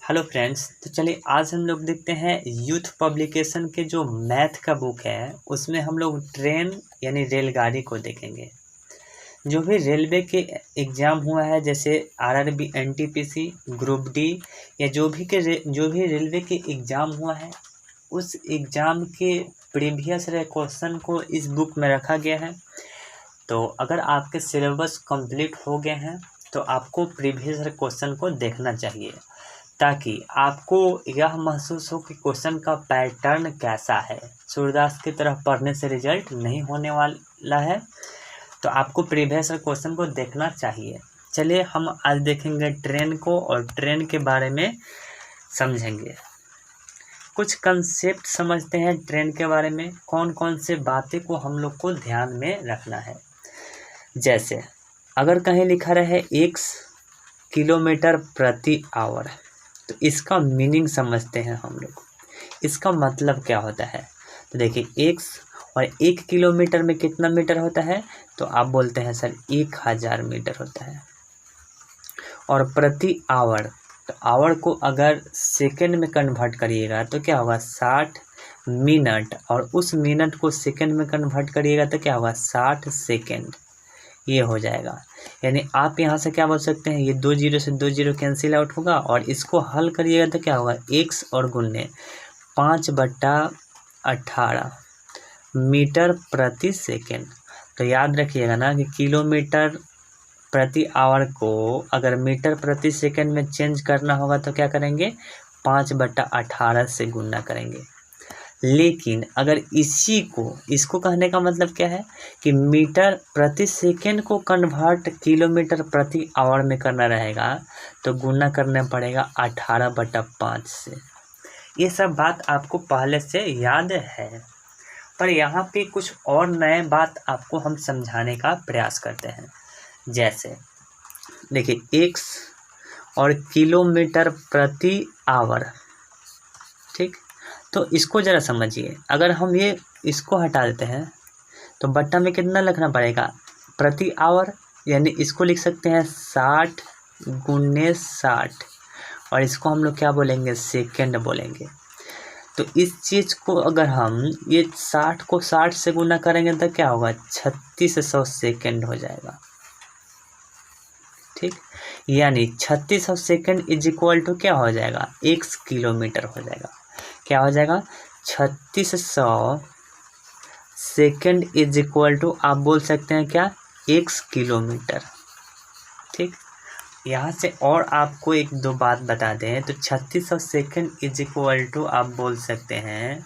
Hello friends, तो चलिए आज हम लोग देखते हैं यूथ पब्लिकेशन के जो मैथ का बुक है उसमें हम लोग ट्रेन यानी रेलगाड़ी को देखेंगे। जो भी रेलवे के एग्ज़ाम हुआ है जैसे आरआरबी, एनटीपीसी, ग्रुप डी या जो भी रेलवे के एग्ज़ाम हुआ है उस एग्ज़ाम के प्रीवियस क्वेश्चन को इस बुक में रखा गया है। तो अगर आपके सिलेबस कंप्लीट हो गए हैं तो आपको प्रीवियस क्वेश्चन को देखना चाहिए ताकि आपको यह महसूस हो कि क्वेश्चन का पैटर्न कैसा है। सूरदास की तरह पढ़ने से रिजल्ट नहीं होने वाला है, तो आपको प्रीवियस क्वेश्चन को देखना चाहिए। चलिए हम आज देखेंगे ट्रेन को और ट्रेन के बारे में समझेंगे। कुछ कंसेप्ट समझते हैं ट्रेन के बारे में, कौन कौन से बातें को हम लोग को ध्यान में रखना है। जैसे अगर कहीं लिखा रहे 1 किलोमीटर प्रति आवर, तो इसका मीनिंग समझते हैं हम लोग। इसका मतलब क्या होता है, तो देखिए 1 और 1 किलोमीटर में कितना मीटर होता है, तो आप बोलते हैं सर 1000 मीटर होता है। और प्रति आवर, तो आवर को अगर सेकंड में कन्वर्ट करिएगा तो क्या होगा 60 मिनट, और उस मिनट को सेकंड में कन्वर्ट करिएगा तो क्या होगा 60 सेकंड। ये हो जाएगा। यानी आप यहाँ से क्या बोल सकते हैं, ये 2 जीरो से 2 जीरो कैंसिल आउट होगा और इसको हल करिएगा तो क्या होगा 1 और गुन्ने 5/18 मीटर प्रति सेकेंड। तो याद रखिएगा ना कि किलोमीटर प्रति आवर को अगर मीटर प्रति सेकेंड में चेंज करना होगा तो क्या करेंगे 5/18 से गुना करेंगे। लेकिन अगर इसको कहने का मतलब क्या है कि मीटर प्रति सेकेंड को कन्वर्ट किलोमीटर प्रति आवर में करना रहेगा तो गुना करना पड़ेगा 18/5 से। ये सब बात आपको पहले से याद है, पर यहाँ पे कुछ और नए बात आपको हम समझाने का प्रयास करते हैं। जैसे देखिए 1 और किलोमीटर प्रति आवर, ठीक। तो इसको ज़रा समझिए, अगर हम इसको हटा देते हैं तो बट्टा में कितना लिखना पड़ेगा प्रति आवर, यानी इसको लिख सकते हैं 60 × 60 और इसको हम लोग क्या बोलेंगे सेकंड बोलेंगे। तो इस चीज़ को अगर हम ये 60 को 60 से गुना करेंगे तो क्या होगा 3600 सेकंड हो जाएगा, ठीक। यानी 3600 सेकंड इज इक्वल टू क्या हो जाएगा 1 किलोमीटर हो जाएगा। क्या हो जाएगा 3600 सेकेंड इज इक्वल टू आप बोल सकते हैं क्या 1 किलोमीटर, ठीक। यहाँ से और आपको 1-2 बात बता दें तो 3600 सेकेंड इज इक्वल टू आप बोल सकते हैं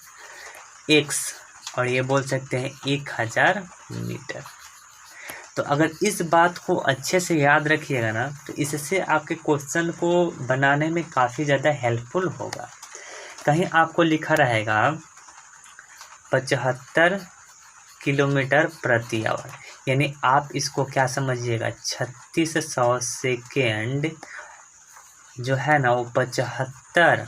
x और ये बोल सकते हैं 1000 मीटर। तो अगर इस बात को अच्छे से याद रखिएगा ना तो इससे आपके क्वेश्चन को बनाने में काफ़ी ज़्यादा हेल्पफुल होगा। कहीं आपको लिखा रहेगा 75 किलोमीटर प्रति आवर, यानी आप इसको क्या समझिएगा 3600 सेकेंड जो है ना वो 75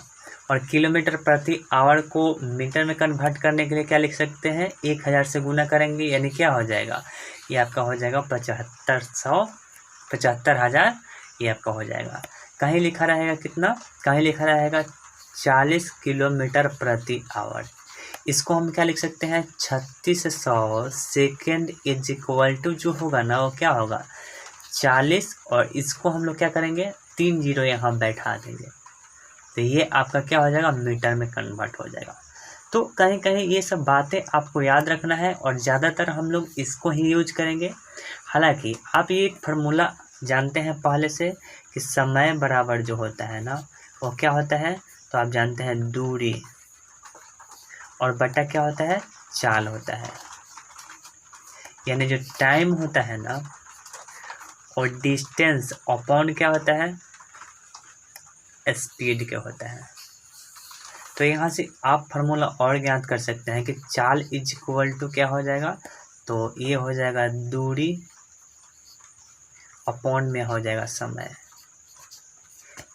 और किलोमीटर प्रति आवर को मीटर में कन्वर्ट करने के लिए क्या लिख सकते हैं 1000 से गुना करेंगे, यानी क्या हो जाएगा ये आपका हो जाएगा 75,000 ये आपका हो जाएगा। कहीं लिखा रहेगा कितना, कहीं लिखा रहेगा 40 किलोमीटर प्रति आवर, इसको हम क्या लिख सकते हैं 3600 सेकेंड इज इक्वल टू जो होगा ना वो क्या होगा 40 और इसको हम लोग क्या करेंगे 3 जीरो यहाँ बैठा देंगे, तो ये आपका क्या हो जाएगा मीटर में कन्वर्ट हो जाएगा। तो कहीं कहीं ये सब बातें आपको याद रखना है और ज़्यादातर हम लोग इसको ही यूज करेंगे। हालांकि आप ये एक फार्मूला जानते हैं पहले से कि समय बराबर जो होता है ना वो क्या होता है, तो आप जानते हैं दूरी और बटा क्या होता है चाल होता है। यानी जो टाइम होता है ना और डिस्टेंस अपॉन क्या होता है स्पीड के होता है। तो यहाँ से आप फार्मूला और ज्ञात कर सकते हैं कि चाल इज इक्वल टू क्या हो जाएगा, तो ये हो जाएगा दूरी अपॉन में हो जाएगा समय,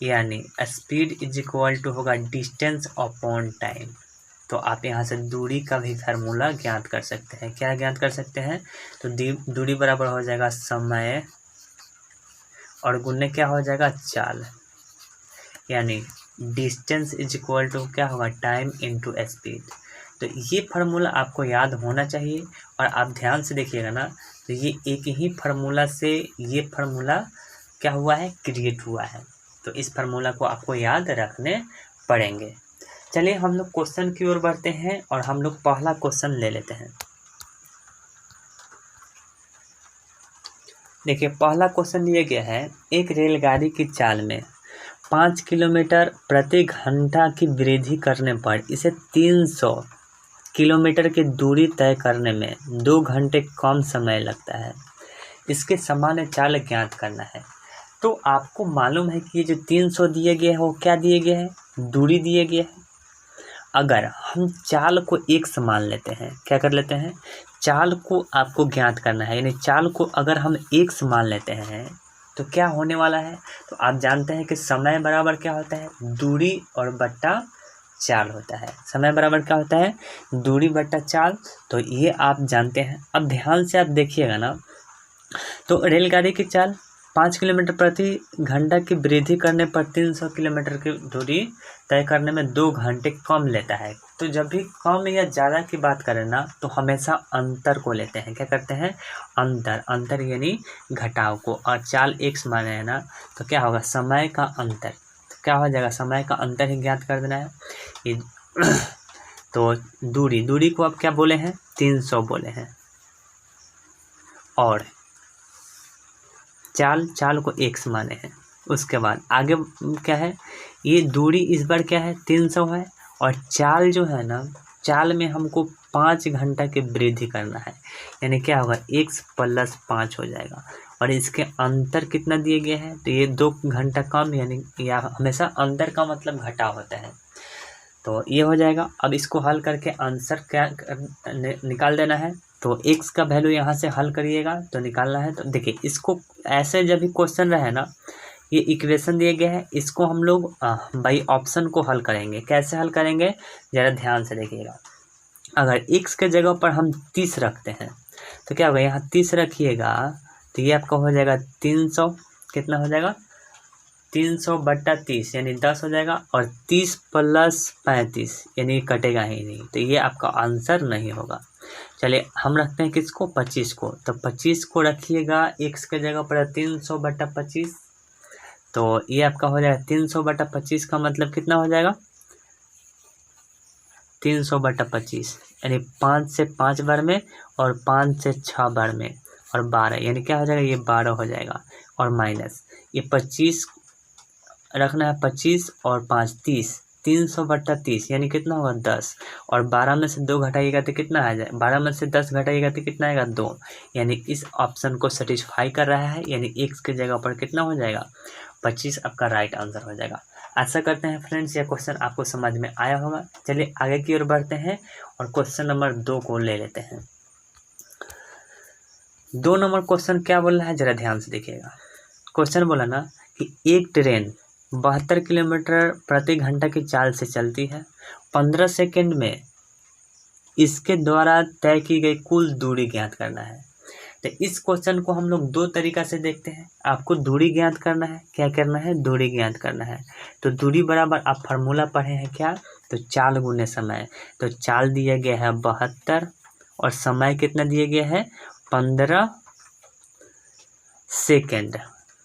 यानी स्पीड इज इक्वल टू होगा डिस्टेंस अपॉन टाइम। तो आप यहाँ से दूरी का भी फार्मूला ज्ञात कर सकते हैं। क्या ज्ञात कर सकते हैं, तो दूरी बराबर हो जाएगा समय और गुने क्या हो जाएगा चाल, यानी डिस्टेंस इज इक्वल टू क्या होगा, टाइम इनटू स्पीड। तो ये फार्मूला आपको याद होना चाहिए और आप ध्यान से देखिएगा ना, तो ये एक ही फार्मूला से ये फार्मूला क्या हुआ है, क्रिएट हुआ है। तो इस फार्मूला को आपको याद रखने पड़ेंगे। चलिए हम लोग क्वेश्चन की ओर बढ़ते हैं और हम लोग पहला क्वेश्चन ले लेते हैं। देखिए पहला क्वेश्चन दिया गया है, एक रेलगाड़ी की चाल में 5 किलोमीटर प्रति घंटा की वृद्धि करने पर इसे 300 किलोमीटर की दूरी तय करने में 2 घंटे कम समय लगता है। इसके सामान्य चाल ज्ञात करना है। तो आपको मालूम है कि ये जो 300 दिए गए हैं वो क्या दिए गए हैं, दूरी दिए गए हैं। अगर हम चाल को एक समान लेते हैं, क्या कर लेते हैं, चाल को आपको ज्ञात करना है, यानी चाल को अगर हम एक समान लेते हैं तो क्या होने वाला है, तो आप जानते हैं कि समय बराबर क्या होता है, दूरी और बट्टा चाल होता है। समय बराबर क्या होता है, दूरी बट्टा चाल। तो ये आप जानते हैं। अब ध्यान से आप देखिएगा ना, तो रेलगाड़ी की चाल 5 किलोमीटर प्रति घंटा की वृद्धि करने पर 300 किलोमीटर की दूरी तय करने में 2 घंटे कम लेता है। तो जब भी कम या ज़्यादा की बात करें ना, तो हमेशा अंतर को लेते हैं। क्या करते हैं, अंतर यानी घटाव को। और चाल एक समान है ना, तो क्या होगा, समय का अंतर। तो क्या हो जाएगा, समय का अंतर ही ज्ञात कर देना है ये। तो दूरी को आप क्या बोले हैं, 300 बोले हैं। और चाल को एक माने हैं। उसके बाद आगे क्या है, ये दूरी इस बार क्या है, 300 है। और चाल जो है ना, चाल में हमको 5 घंटा की वृद्धि करना है, यानी क्या होगा, x + 5 हो जाएगा। और इसके अंतर कितना दिए गए हैं, तो ये 2 घंटा कम, यानी या हमेशा अंतर का मतलब घटाव होता है। तो ये हो जाएगा। अब इसको हल करके आंसर क्या निकाल देना है। तो x का वैल्यू यहाँ से हल करिएगा तो निकालना है। तो देखिए इसको ऐसे जब भी क्वेश्चन रहे ना, ये इक्वेशन दिए गए हैं, इसको हम लोग बाई ऑप्शन को हल करेंगे। कैसे हल करेंगे, ज़रा ध्यान से देखिएगा। अगर x के जगह पर हम 30 रखते हैं तो क्या होगा, यहाँ 30 रखिएगा तो ये आपका हो जाएगा 300, कितना हो जाएगा, 300/30 यानी 10 हो जाएगा। और 30 + 35 यानी कटेगा ही नहीं, तो ये आपका आंसर नहीं होगा। चलिए हम रखते हैं किसको, 25 को। तो 25 को रखिएगा x के जगह पर 300/25, तो ये आपका हो जाएगा 300/25 का मतलब कितना हो जाएगा, 300/25 यानी 5 से 5 बार में और 5 से 6 बार में और 12, यानी क्या हो जाएगा, ये 12 हो जाएगा। और माइनस ये 25 रखना है, 25 और 5 30, 300/30 यानी कितना होगा, 10। और 12 में से 2 घटाइएगा तो कितना आ जाए, 12 में से 10 घटाइएगा तो कितना आएगा, 2। यानी इस ऑप्शन को सेटिस्फाई कर रहा है, यानी x के जगह पर कितना हो जाएगा, 25 आपका राइट आंसर हो जाएगा। आशा करते हैं फ्रेंड्स यह क्वेश्चन आपको समझ में आया होगा। चलिए आगे की ओर बढ़ते हैं और क्वेश्चन नंबर 2 को ले लेते हैं। 2 नंबर क्वेश्चन क्या बोल रहा है, जरा ध्यान से देखिएगा। क्वेश्चन बोला ना कि एक ट्रेन 72 किलोमीटर प्रति घंटा की चाल से चलती है, 15 सेकंड में इसके द्वारा तय की गई कुल दूरी ज्ञात करना है। तो इस क्वेश्चन को हम लोग 2 तरीका से देखते हैं। आपको दूरी ज्ञात करना है, क्या करना है, दूरी ज्ञात करना है। तो दूरी बराबर आप फार्मूला पढ़े हैं क्या, तो चाल गुने समय। तो चाल दिया गया है 72 और समय कितना दिया गया है, 15 सेकेंड।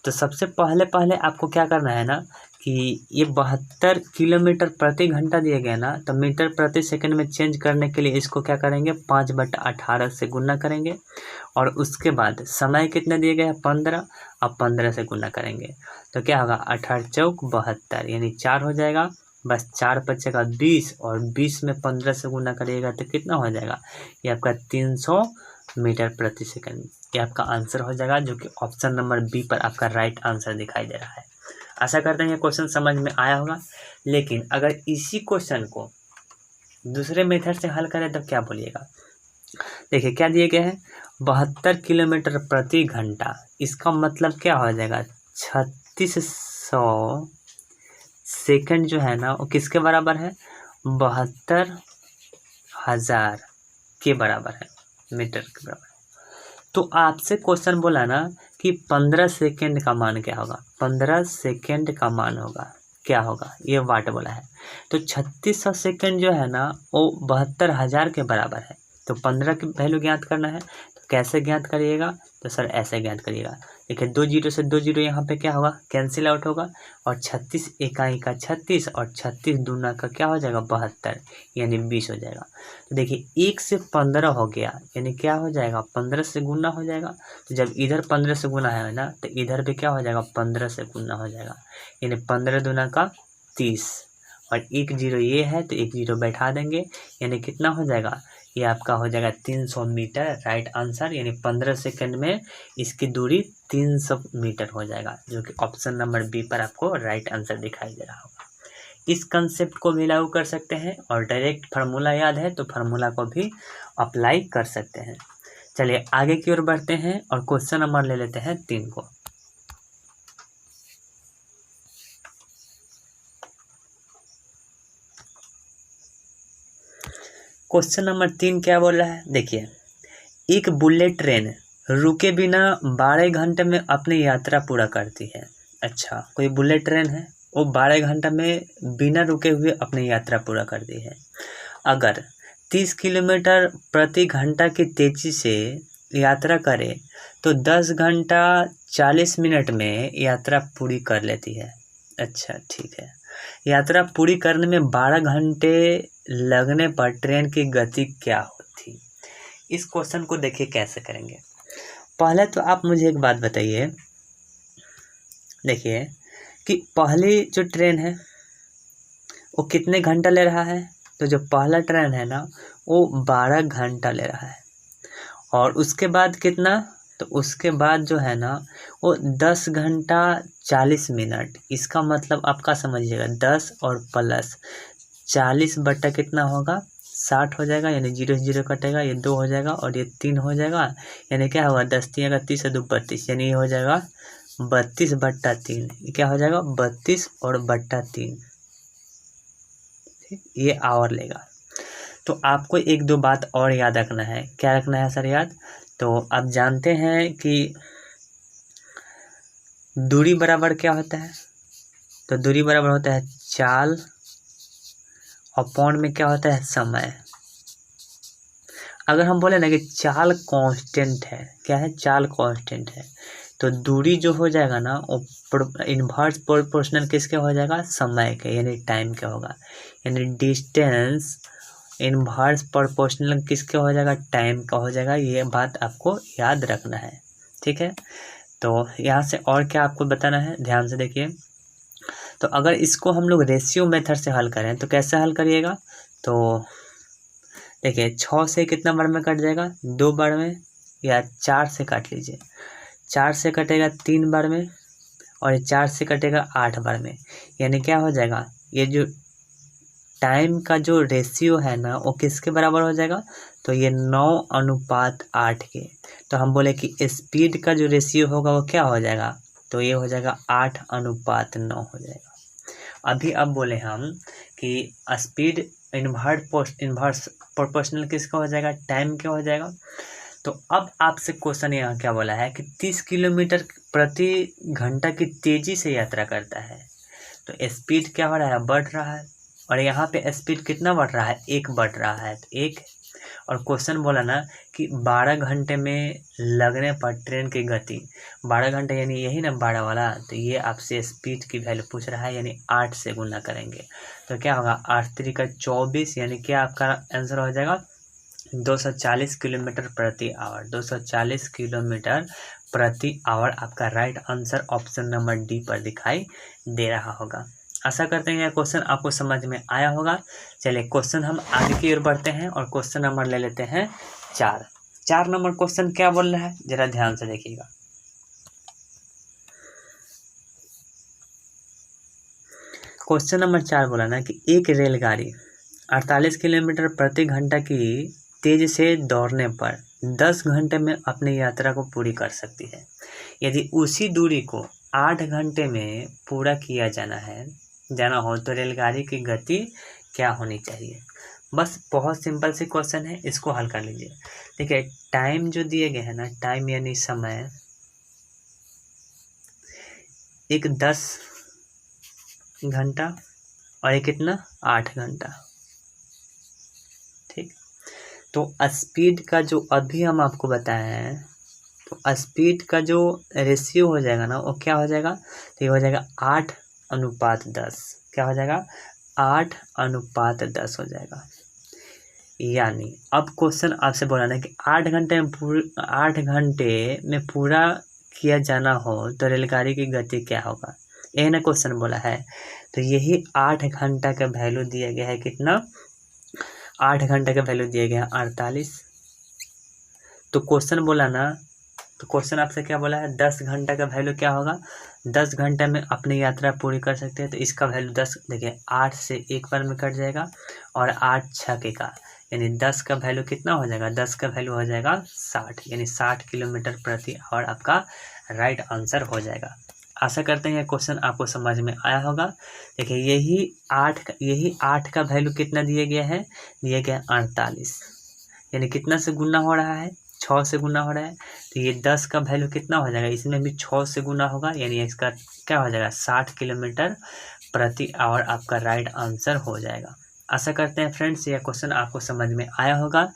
तो सबसे पहले आपको क्या करना है ना, कि ये 72 किलोमीटर प्रति घंटा दिया गया ना, तो मीटर प्रति सेकंड में चेंज करने के लिए इसको क्या करेंगे, 5/18 से गुना करेंगे। और उसके बाद समय कितना दिया गया है, 15, अब 15 से गुना करेंगे तो क्या होगा, 18 चौक 72 यानी 4 हो जाएगा। बस 4 बचेगा 20 और 20 में 15 से गुना करिएगा तो कितना हो जाएगा, ये आपका 300 मीटर प्रति सेकंड। ये आपका आंसर हो जाएगा, जो कि ऑप्शन नंबर बी पर आपका राइट आंसर दिखाई दे रहा है। आशा करते हैं ये क्वेश्चन समझ में आया होगा। लेकिन अगर इसी क्वेश्चन को दूसरे मेथड से हल करें तब क्या बोलिएगा। देखिए क्या दिए गए हैं, 72 किलोमीटर प्रति घंटा, इसका मतलब क्या हो जाएगा, 3600 सेकंड जो है ना वो किसके बराबर है, 72,000 के बराबर है, मीटर के बराबर। तो आपसे क्वेश्चन बोला ना कि 15 सेकेंड का मान क्या होगा, 15 सेकेंड का मान होगा क्या होगा, ये वाट बोला है। तो 3600 सेकंड जो है ना वो 72,000 के बराबर है। तो 15 की वैल्यू ज्ञात करना है, तो कैसे ज्ञात करिएगा, तो सर ऐसे ज्ञात करिएगा। देखिए 2 जीरो से 2 जीरो यहाँ पे क्या होगा, कैंसिल आउट होगा, और 36 इकाई का 36 और 36 दूना का क्या हो जाएगा 72, यानी 20 हो जाएगा। तो देखिए 1 से 15 हो गया, यानी क्या हो जाएगा 15 से गुना हो जाएगा। तो जब इधर 15 से गुना है ना, तो इधर भी क्या हो जाएगा 15 से गुना हो जाएगा, यानी 15 दूना का 30, और 1 जीरो ये है तो 1 जीरो बैठा देंगे, यानी कितना हो जाएगा, ये आपका हो जाएगा 300 मीटर, राइट आंसर। यानी 15 सेकंड में इसकी दूरी 300 मीटर हो जाएगा, जो कि ऑप्शन नंबर बी पर आपको राइट आंसर दिखाई दे रहा होगा। इस कंसेप्ट को भी लागू कर सकते हैं, और डायरेक्ट फार्मूला याद है तो फार्मूला को भी अप्लाई कर सकते हैं। चलिए आगे की ओर बढ़ते हैं और क्वेश्चन नंबर ले लेते हैं 3 को। क्वेश्चन नंबर 3 क्या बोल रहा है, देखिए एक बुलेट ट्रेन रुके बिना 12 घंटे में अपनी यात्रा पूरा करती है। अच्छा, कोई बुलेट ट्रेन है, वो 12 घंटे में बिना रुके हुए अपनी यात्रा पूरा करती है। अगर 30 किलोमीटर प्रति घंटा की तेजी से यात्रा करे तो 10 घंटा 40 मिनट में यात्रा पूरी कर लेती है। अच्छा ठीक है, यात्रा पूरी करने में 12 घंटे लगने पर ट्रेन की गति क्या होती। इस क्वेश्चन को देखिए कैसे करेंगे। पहले तो आप मुझे एक बात बताइए, देखिए कि पहली जो ट्रेन है वो कितने घंटा ले रहा है, तो जो पहला ट्रेन है ना वो 12 घंटा ले रहा है, और उसके बाद कितना, तो उसके बाद जो है ना वो 10 घंटा 40 मिनट। इसका मतलब आपका समझिएगा 10 और प्लस 40 बट्टा कितना होगा 60 हो जाएगा, यानी 0 से 0 कटेगा, ये 2 हो जाएगा और ये 3 हो जाएगा, यानी क्या होगा 10 3 का 30 2 32, यानी ये हो जाएगा 32 बट्टा 3। ये क्या हो जाएगा 32 और बट्टा 3, ठीक, ये आवर लेगा। तो आपको एक दो बात और याद रखना है। क्या रखना है सर याद, तो आप जानते हैं कि दूरी बराबर क्या होता है, तो दूरी बराबर होता है चाल, और पौंड में क्या होता है समय। अगर हम बोले ना कि चाल कांस्टेंट है, क्या है चाल कांस्टेंट है, तो दूरी जो हो जाएगा ना वो इन्वर्स प्रोपोर्शनल किसके हो जाएगा, समय के, यानी टाइम के होगा। यानी डिस्टेंस इन्वर्स प्रोपोर्शनल किसके हो जाएगा, टाइम का हो जाएगा। ये बात आपको याद रखना है, ठीक है। तो यहाँ से और क्या आपको बताना है, ध्यान से देखिए। तो अगर इसको हम लोग रेशियो मेथड से हल करें तो कैसे हल करिएगा, तो देखिए 6 से कितना बार में कट जाएगा, 2 बार में, या 4 से काट लीजिए, 4 से कटेगा 3 बार में, और ये 4 से कटेगा 8 बार में। यानी क्या हो जाएगा, ये जो टाइम का जो रेशियो है ना वो किसके बराबर हो जाएगा, तो ये 9:8 के। तो हम बोले कि स्पीड का जो रेशियो होगा वो क्या हो जाएगा, तो ये हो जाएगा 8:9 हो जाएगा। अभी अब बोले हम कि स्पीड इन्वर्स प्रोपोर्शनल किसका हो जाएगा, टाइम क्या हो जाएगा। तो अब आपसे क्वेश्चन यहाँ क्या बोला है कि 30 किलोमीटर प्रति घंटा की तेजी से यात्रा करता है, तो स्पीड क्या हो रहा है, बढ़ रहा है, और यहाँ पे स्पीड कितना बढ़ रहा है, 1 बढ़ रहा है, तो 1। और क्वेश्चन बोला ना कि 12 घंटे में लगने पर ट्रेन की गति 12 घंटे, यानी यही ना 12 वाला, तो ये आपसे स्पीड की वैल्यू पूछ रहा है, यानी 8 से गुना करेंगे तो क्या होगा 8 3 का 24, यानी क्या आपका आंसर हो जाएगा 240 किलोमीटर प्रति आवर। 240 किलोमीटर प्रति आवर आपका right answer option number D पर दिखाई दे रहा होगा। आशा करते हैं यह क्वेश्चन आपको समझ में आया होगा। चलिए क्वेश्चन हम आगे की ओर बढ़ते हैं और क्वेश्चन नंबर ले लेते हैं 4। 4 नंबर क्वेश्चन क्या बोल रहा है, जरा ध्यान से देखिएगा। क्वेश्चन नंबर 4 बोला ना कि एक रेलगाड़ी 48 किलोमीटर प्रति घंटा की तेज से दौड़ने पर 10 घंटे में अपनी यात्रा को पूरी कर सकती है। यदि उसी दूरी को 8 घंटे में पूरा किया जाना हो तो रेलगाड़ी की गति क्या होनी चाहिए। बस बहुत सिंपल सी क्वेश्चन है, इसको हल कर लीजिए। देखिए टाइम जो दिए गए हैं ना, टाइम यानी समय, एक 10 घंटा और ये कितना 8 घंटा। ठीक, तो स्पीड का जो अभी हम आपको बताए हैं, तो स्पीड का जो रेशियो हो जाएगा ना वो क्या हो जाएगा, तो ये हो जाएगा 8:10। क्या हो जाएगा 8:10 हो जाएगा। यानी अब क्वेश्चन आपसे बोला ना कि 8 घंटे में पूरा किया जाना हो तो रेलगाड़ी की गति क्या होगा, यही ना क्वेश्चन बोला है। तो यही 8 घंटा का वैल्यू दिया गया है, कितना 8 घंटे का वैल्यू दिया गया है 48। तो क्वेश्चन बोला ना, तो क्वेश्चन आपसे क्या बोला है 10 घंटा का वैल्यू क्या होगा, 10 घंटे में अपनी यात्रा पूरी कर सकते हैं। तो इसका वैल्यू 10, देखिए 8 से एक बार में कट जाएगा और 8 छक्के का, यानी 10 का वैल्यू कितना हो जाएगा, 10 का वैल्यू हो जाएगा 60, यानी 60 किलोमीटर प्रति आवर आपका राइट आंसर हो जाएगा। आशा करते हैं यह क्वेश्चन आपको समझ में आया होगा। देखिए यही 8 का वैल्यू कितना दिया गया है, दिया गया 48, यानी कितना से गुना हो रहा है, 6 से गुना हो रहा है। तो ये 10 का वैल्यू कितना हो जाएगा, इसमें भी 6 से गुना होगा, यानी इसका क्या हो जाएगा 60 किलोमीटर प्रति आवर आपका राइट आंसर हो जाएगा। आशा करते हैं फ्रेंड्स यह क्वेश्चन आपको समझ में आया होगा।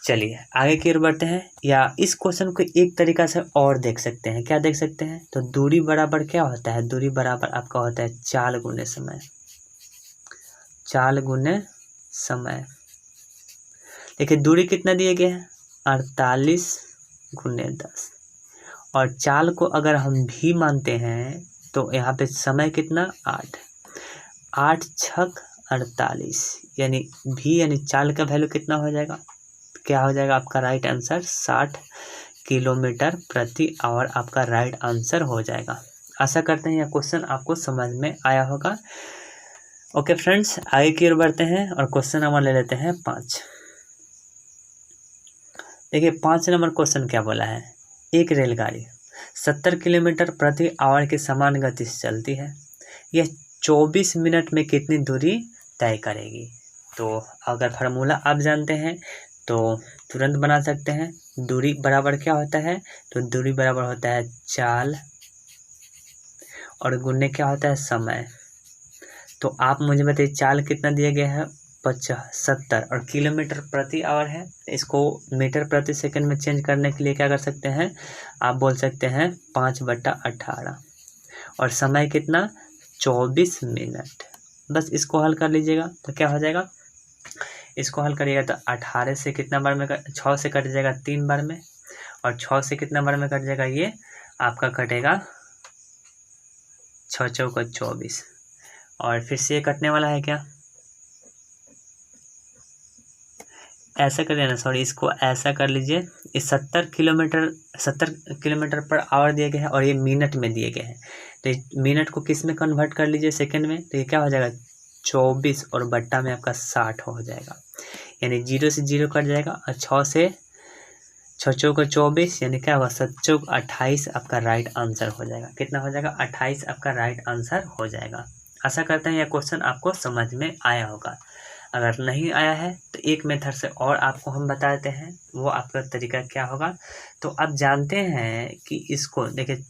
चलिए आगे की ओर बढ़ते हैं, या इस क्वेश्चन को एक तरीका से और देख सकते हैं। क्या देख सकते हैं, तो दूरी बराबर क्या होता है, दूरी बराबर आपका होता है चाल गुने समय। चाल गुने समय, देखिए दूरी कितना दिया गया है 48 × 10, और चाल को अगर हम भी मानते हैं तो यहाँ पे समय कितना 8 छक 48, यानी भी यानी चाल का वैल्यू कितना हो जाएगा, क्या हो जाएगा आपका राइट आंसर 60 किलोमीटर प्रति आवर आपका राइट आंसर हो जाएगा। आशा करते हैं यह क्वेश्चन आपको समझ में आया होगा। ओके फ्रेंड्स, आगे की ओर बढ़ते हैं और क्वेश्चन नंबर ले लेते हैं 5। देखिए 5 नंबर क्वेश्चन क्या बोला है, एक रेलगाड़ी 70 किलोमीटर प्रति आवर की समान गति से चलती है, यह 24 मिनट में कितनी दूरी तय करेगी। तो अगर फार्मूला आप जानते हैं तो तुरंत बना सकते हैं। दूरी बराबर क्या होता है, तो दूरी बराबर होता है चाल और गुने क्या होता है समय। तो आप मुझे बताइए चाल कितना दिया गया है 70 और किलोमीटर प्रति आवर है, इसको मीटर प्रति सेकंड में चेंज करने के लिए क्या कर सकते हैं, आप बोल सकते हैं 5/18, और समय कितना 24 मिनट। बस इसको हल कर लीजिएगा तो क्या हो जाएगा, इसको हल करिएगा तो 18 से कितना बार में 6 से कट जाएगा 3 बार में, और 6 से कितना बार में कट जाएगा, ये आपका कटेगा 6 चौका 24, और फिर से ये कटने वाला है क्या, ऐसा कर लेना, सॉरी इसको ऐसा कर लीजिए। इस 70 किलोमीटर पर आवर दिया गया है और ये मिनट में दिए गए हैं, तो मिनट को किस में कन्वर्ट कर लीजिए, सेकंड में। तो ये क्या हो जाएगा 24 और बट्टा में आपका 60 हो जाएगा, यानी 0 से 0 कट जाएगा, और 6 से 6 चौका 24, यानी क्या होगा 7 चौक 28 आपका राइट आंसर हो जाएगा। कितना हो जाएगा 28 आपका राइट आंसर हो जाएगा। आशा करते हैं यह क्वेश्चन आपको समझ में आया होगा। अगर नहीं आया है तो एक मेथड से और आपको हम बता देते हैं, वो आपका तरीका क्या होगा। तो आप जानते हैं कि इसको देखिए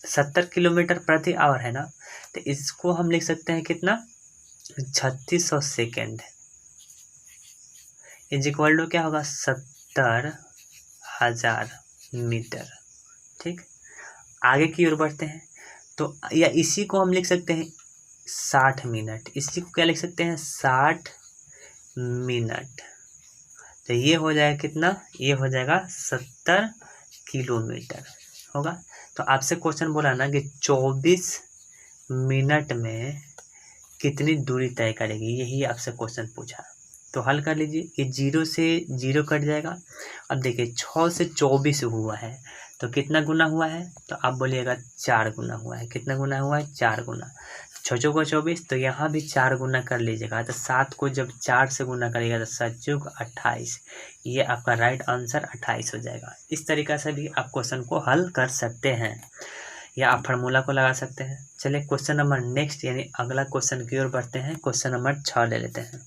70 किलोमीटर प्रति आवर है ना, तो इसको हम लिख सकते हैं कितना 3600 सेकेंड इज इक्वल टू क्या होगा 70,000 मीटर। ठीक, आगे की ओर बढ़ते हैं, तो या इसी को हम लिख सकते हैं 60 मिनट, इसी को क्या लिख सकते हैं 60 मिनट। तो ये हो जाएगा कितना, ये हो जाएगा 70 किलोमीटर होगा। तो आपसे क्वेश्चन बोला ना कि 24 मिनट में कितनी दूरी तय करेगी, यही आपसे क्वेश्चन पूछा। तो हल कर लीजिए, ये 0 से 0 कट जाएगा। अब देखिए 6 से 24 हुआ है तो कितना गुना हुआ है, तो आप बोलिएगा 4 गुना हुआ है। कितना गुना हुआ है 4 गुना, 6 चौका 24, तो यहाँ भी 4 गुना कर लीजिएगा। तो 7 को जब 4 से गुना करिएगा तो 7 चौक 28, ये आपका राइट आंसर 28 हो जाएगा। इस तरीक़ा से भी आप क्वेश्चन को हल कर सकते हैं या आप फार्मूला को लगा सकते हैं। चलिए क्वेश्चन नंबर नेक्स्ट यानी अगला क्वेश्चन की ओर बढ़ते हैं। क्वेश्चन नंबर 6 ले लेते हैं।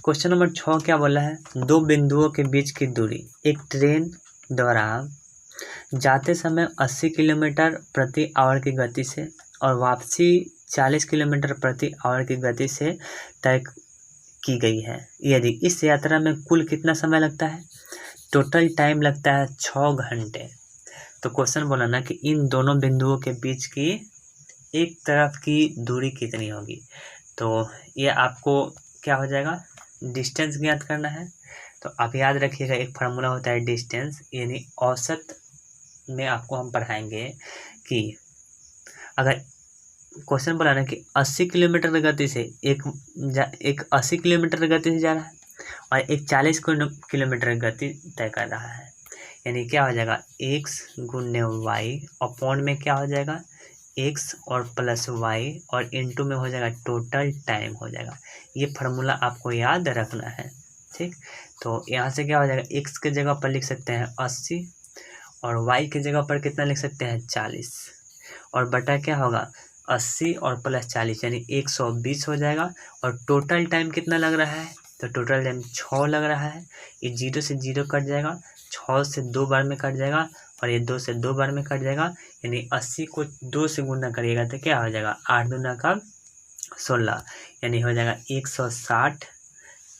क्वेश्चन नंबर 6 क्या बोला है, दो बिंदुओं के बीच की दूरी एक ट्रेन द्वारा जाते समय 80 किलोमीटर प्रति आवर की गति से और वापसी 40 किलोमीटर प्रति आवर की गति से तय की गई है। यदि इस यात्रा में कुल कितना समय लगता है? टोटल टाइम लगता है 6 घंटे। तो क्वेश्चन बोला ना कि इन दोनों बिंदुओं के बीच की एक तरफ की दूरी कितनी होगी। तो ये आपको क्या हो जाएगा, डिस्टेंस ज्ञात करना है। तो आप याद रखिएगा एक फार्मूला होता है डिस्टेंस, यानी औसत में आपको हम पढ़ाएंगे कि अगर क्वेश्चन बोला ना कि 80 किलोमीटर गति से एक 80 किलोमीटर गति से जा रहा है और एक 40 किलोमीटर गति तय कर रहा है, यानी क्या हो जाएगा x गुने y अपॉन में क्या हो जाएगा x और प्लस y और इनटू में हो जाएगा टोटल टाइम हो जाएगा। ये फार्मूला आपको याद रखना है, ठीक। तो यहाँ से क्या हो जाएगा, x के जगह पर लिख सकते हैं 80 और y के जगह पर कितना लिख सकते हैं 40 और बटा क्या होगा 80 और प्लस 40 यानी 120 हो जाएगा। और टोटल टाइम कितना लग रहा है, तो टोटल टाइम 6 लग रहा है। ये 0 से 0 कट जाएगा, 6 से 2 बार में कट जाएगा और ये 2 से 2 बार में कट जाएगा, यानी 80 को 2 से गुना करिएगा तो क्या हो जाएगा 8 दूना का 16, यानी हो जाएगा 160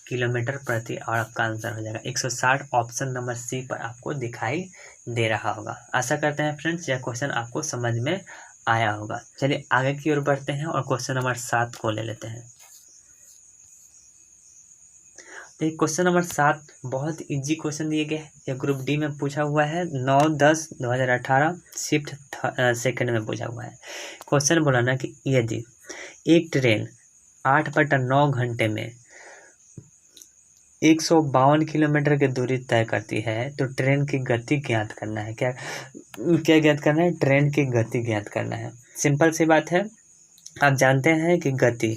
किलोमीटर प्रति आवर। आपका आंसर हो जाएगा 160। ऑप्शन नंबर सी पर आपको दिखाई दे रहा होगा। आशा करते हैं फ्रेंड्स यह क्वेश्चन आपको समझ में आया होगा। चलिए आगे की ओर बढ़ते हैं और क्वेश्चन नंबर 7 को ले लेते हैं। तो क्वेश्चन नंबर 7 बहुत इजी क्वेश्चन दिए गए हैं। यह ग्रुप डी में पूछा हुआ है, 9/10/2018 शिफ्ट सेकंड में पूछा हुआ है। क्वेश्चन बोला ना कि यदि एक ट्रेन 8/9 घंटे में 152 किलोमीटर की दूरी तय करती है तो ट्रेन की गति ज्ञात करना है। क्या ज्ञात करना है, ट्रेन की गति ज्ञात करना है। सिंपल सी बात है, आप जानते हैं कि गति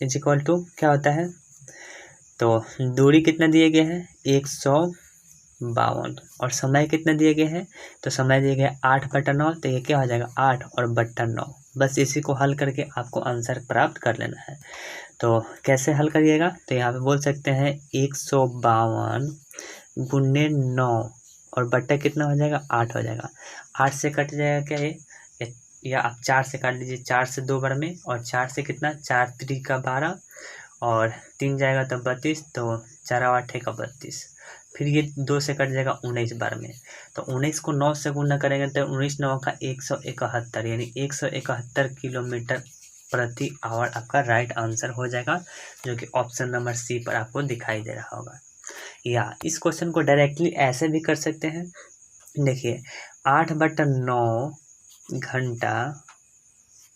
इज इक्वल टू क्या होता है, तो दूरी कितना दिए गए हैं 152 और समय कितना दिए गए हैं, तो समय दिए गए 8/9, तो ये क्या हो जाएगा 8 और बट्टा 9। बस इसी को हल करके आपको आंसर प्राप्त कर लेना है। तो कैसे हल करिएगा, तो यहाँ पे बोल सकते हैं 152 गुने 9 और बट्टा कितना हो जाएगा 8 हो जाएगा। 8 से कट जाएगा क्या ये, या आप 4 से काट लीजिए, 4 से 2 बार में और 4 से कितना 4 3 का 12 और 3 जाएगा तो 32, तो 4 8 का 32। फिर ये 2 से कट जाएगा 19 बार में, तो 19 को 9 से गुना करेंगे तो 19 9 का 171, यानी 171 किलोमीटर प्रति आवर आपका राइट आंसर हो जाएगा, जो कि ऑप्शन नंबर सी पर आपको दिखाई दे रहा होगा। या इस क्वेश्चन को डायरेक्टली ऐसे भी कर सकते हैं, देखिए 8/9 घंटा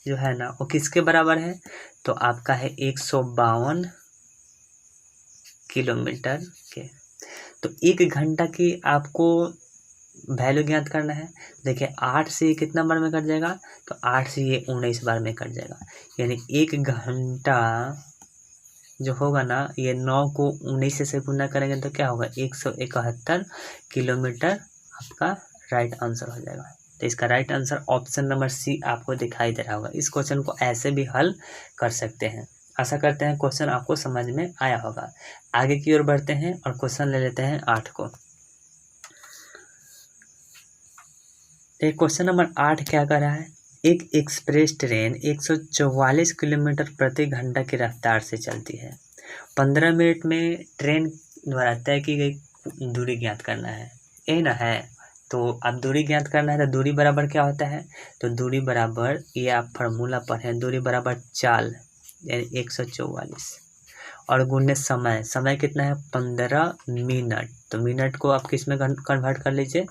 जो है ना वो किसके बराबर है, तो आपका है 152 किलोमीटर के। तो 1 घंटा की आपको वैल्यू ज्ञात करना है। देखिए 8 से ये कितना बार में कट जाएगा, तो 8 से ये 19 बार में कट जाएगा, यानी 1 घंटा जो होगा ना ये 9 को 19 से गुना करेंगे तो क्या होगा 171 किलोमीटर आपका राइट आंसर हो जाएगा। तो इसका right answer option number c आपको दिखाई दे रहा होगा। इस क्वेश्चन को ऐसे भी हल कर सकते हैं। आशा करते हैं क्वेश्चन आपको समझ में आया होगा। आगे की ओर बढ़ते हैं और क्वेश्चन ले लेते हैं 8 को। तो क्वेश्चन नंबर 8 क्या कर रहा है, एक एक्सप्रेस ट्रेन 144 किलोमीटर प्रति घंटा की रफ्तार से चलती है। 15 मिनट में ट्रेन द्वारा तय की गई दूरी ज्ञात करना है, यही ना है। तो अब दूरी ज्ञात करना है तो दूरी बराबर क्या होता है, तो दूरी बराबर ये आप फार्मूला पढ़ें, दूरी बराबर चाल यानी 144 और गुने समय, समय कितना है 15 मिनट। तो मिनट को आप किस में कन्वर्ट कर लीजिए,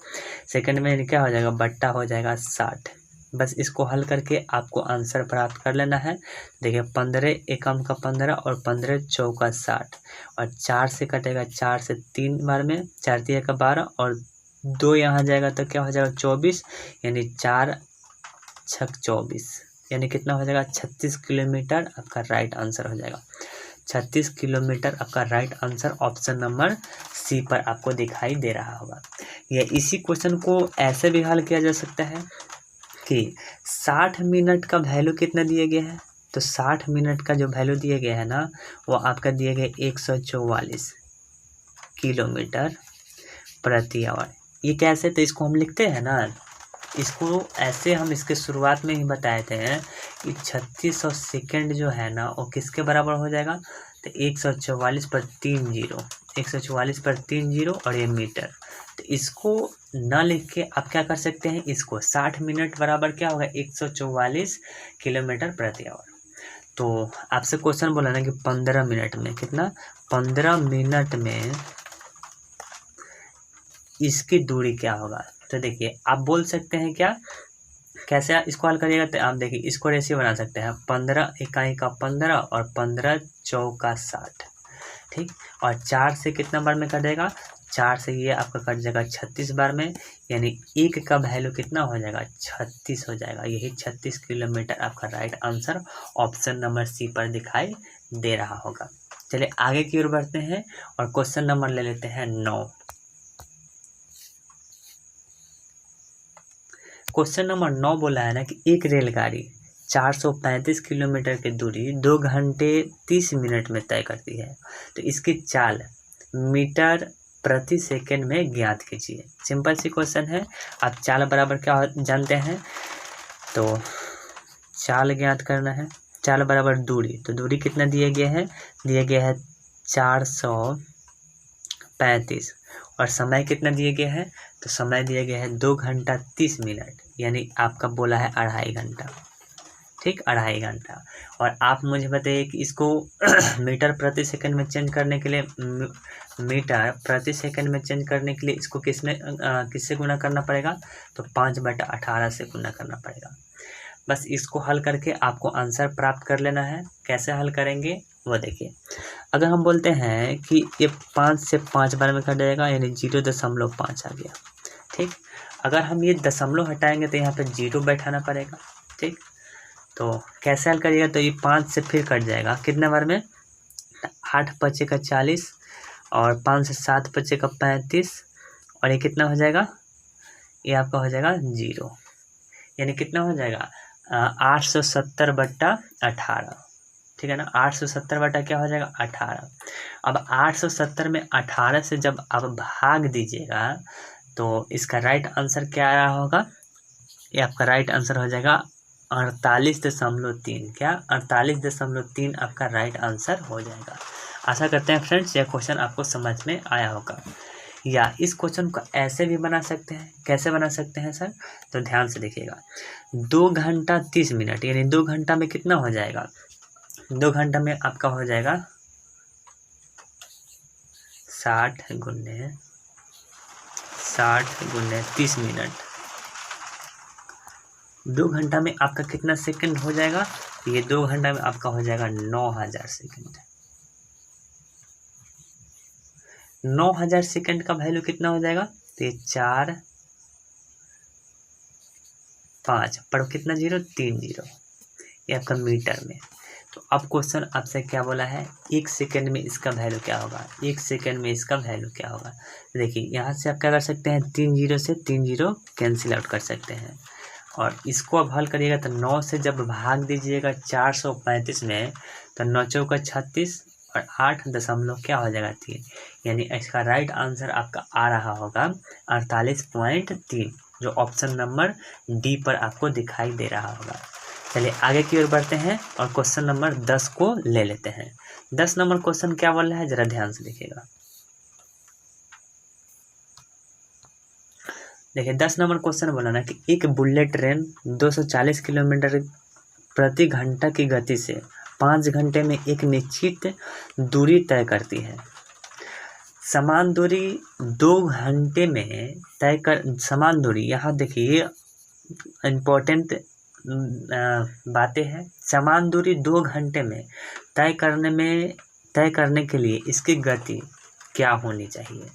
सेकंड में क्या हो जाएगा बट्टा हो जाएगा 60। बस इसको हल करके आपको आंसर प्राप्त कर लेना है। देखिए 15 एकम का 15 और 15 चौका 60 और 4 से कटेगा 4 से 3 बार में, 4 3 का 12 और 2 यहाँ जाएगा तो क्या हो जाएगा 24, यानी 4 6 24, यानी कितना हो जाएगा 36 किलोमीटर आपका राइट आंसर हो जाएगा। 36 किलोमीटर आपका right answer option number c पर आपको दिखाई दे रहा होगा। या इसी क्वेश्चन को ऐसे भी हल किया जा सकता है कि 60 मिनट का वैल्यू कितना दिया गया है, तो 60 मिनट का जो वैल्यू दिया गया है ना वो आपका दिया गया 144 किलोमीटर प्रति आवर। ये कैसे, तो इसको हम लिखते हैं ना, इसको ऐसे हम इसके शुरुआत में ही बताए थे कि 3600 सेकेंड जो है ना वो किसके बराबर हो जाएगा, तो 144 पर 3 जीरो, 144 पर 3 जीरो और ये मीटर। तो इसको न लिख के आप क्या कर सकते हैं, इसको 60 मिनट बराबर क्या होगा, 144 किलोमीटर प्रति आवर। तो आपसे क्वेश्चन बोला ना कि 15 मिनट में कितना, 15 मिनट में इसकी दूरी क्या होगा। तो देखिए आप बोल सकते हैं क्या, कैसे आप इसको हल करिएगा, तो आप देखिए इसको रेशियो बना सकते हैं 15 इकाई का 15 और 15 चौका 60, ठीक। और 4 से कितना बार में कट जाएगा, 4 से ये आपका कट जाएगा 36 बार में, यानी 1 का वैल्यू कितना हो जाएगा, 36 हो जाएगा। यही 36 किलोमीटर आपका right answer option number c पर दिखाई दे रहा होगा। चलिए आगे की ओर बढ़ते हैं और क्वेश्चन नंबर ले लेते हैं 9। क्वेश्चन नंबर 9 बोला है ना कि एक रेलगाड़ी 435 किलोमीटर की दूरी 2 घंटे 30 मिनट में तय करती है, तो इसकी चाल मीटर प्रति सेकंड में ज्ञात कीजिए। सिंपल सी क्वेश्चन है। आप चाल बराबर क्या जानते हैं, तो चाल ज्ञात करना है, चाल बराबर दूरी, तो दूरी कितना दिया गया है, 435 और समय कितना दिया गया है, तो समय दिया गया है 2 घंटा 30 मिनट, यानी आपका बोला है 2.5 घंटा, ठीक, 2.5 घंटा। और आप मुझे बताइए कि इसको मीटर प्रति सेकंड में चेंज करने के लिए, मीटर प्रति सेकंड में चेंज करने के लिए इसको किससे गुना करना पड़ेगा, तो 5/18 से गुना करना पड़ेगा। बस इसको हल करके आपको आंसर प्राप्त कर लेना है। कैसे हल करेंगे वो देखिए। अगर हम बोलते हैं कि ये 5 से 5 बार में कट जाएगा, यानी 0.5 आ गया, ठीक। अगर हम ये दशमलव हटाएंगे तो यहाँ पे 0 बैठाना पड़ेगा, ठीक। तो कैसे हल करिएगा, तो ये 5 से फिर कट जाएगा कितने बार में, 8 5 का 40 और 5 से 7 5 का 35 और ये कितना हो जाएगा, ये आपका हो जाएगा 0, यानी कितना हो जाएगा 870/18, ठीक है ना। 870 बटा क्या हो जाएगा 18। अब 870 में 18 से जब आप भाग दीजिएगा तो इसका राइट आंसर क्या आ रहा होगा, ये आपका राइट आंसर हो जाएगा 48.3, क्या 48.3 आपका राइट आंसर हो जाएगा। आशा करते हैं फ्रेंड्स यह क्वेश्चन आपको समझ में आया होगा। या इस क्वेश्चन को ऐसे भी बना सकते हैं, कैसे बना सकते हैं सर, तो ध्यान से देखिएगा। 2 घंटा 30 मिनट यानी 2 घंटा में कितना हो जाएगा, 2 घंटा में आपका हो जाएगा 60 गुने 30 मिनट। 2 घंटा में आपका कितना सेकंड हो जाएगा, ये 2 घंटा में आपका हो जाएगा 9000 सेकंड। 9000 सेकंड का वैल्यू कितना हो जाएगा, तो ये 4 5 पर कितना 0 3 0, ये आपका मीटर में। तो अब क्वेश्चन आपसे क्या बोला है, 1 सेकंड में इसका वैल्यू क्या होगा, 1 सेकंड में इसका वैल्यू क्या होगा। देखिए यहाँ से आप क्या कर सकते हैं, 3 0 से 3 0 कैंसिल आउट कर सकते हैं। और इसको अब हल करिएगा तो 9 से जब भाग दीजिएगा 435 में, तो 9 चौका 36 और 8 दशमलव क्या हो जाएगा 3, यानी इसका राइट आंसर आपका आ रहा होगा 48.3, जो ऑप्शन नंबर डी पर आपको दिखाई दे रहा होगा। चलिए आगे की ओर बढ़ते हैं और क्वेश्चन नंबर 10 को ले लेते हैं। 10 नंबर क्वेश्चन क्या बोल रहा है, जरा ध्यान से देखिएगा। देखिए 10 नंबर क्वेश्चन बोला ना कि एक बुलेट ट्रेन 240 किलोमीटर प्रति घंटा की गति से 5 घंटे में एक निश्चित दूरी तय करती है। समान दूरी 2 घंटे में तय कर, समान दूरी, यहाँ देखिए इम्पोर्टेंट बातें हैं। समान दूरी 2 घंटे में तय करने के लिए इसकी गति क्या होनी चाहिए।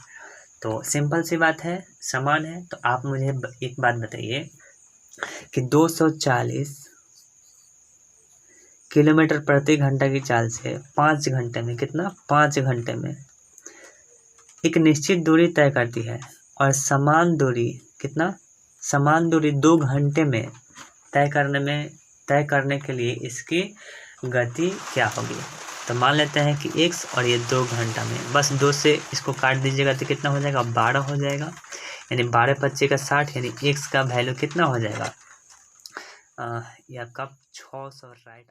तो सिंपल सी बात है, समान है। तो आप मुझे एक बात बताइए कि 240 किलोमीटर प्रति घंटा की चाल से 5 घंटे में कितना, 5 घंटे में एक निश्चित दूरी तय करती है और समान दूरी कितना, समान दूरी 2 घंटे में तय करने के लिए इसकी गति क्या होगी। तो मान लेते हैं कि x और ये 2 घंटा में, बस 2 से इसको काट दीजिएगा तो कितना हो जाएगा 12 हो जाएगा। यानी 12 का 60 यानी x का वैल्यू कितना हो जाएगा, ये आपका 600 राइट।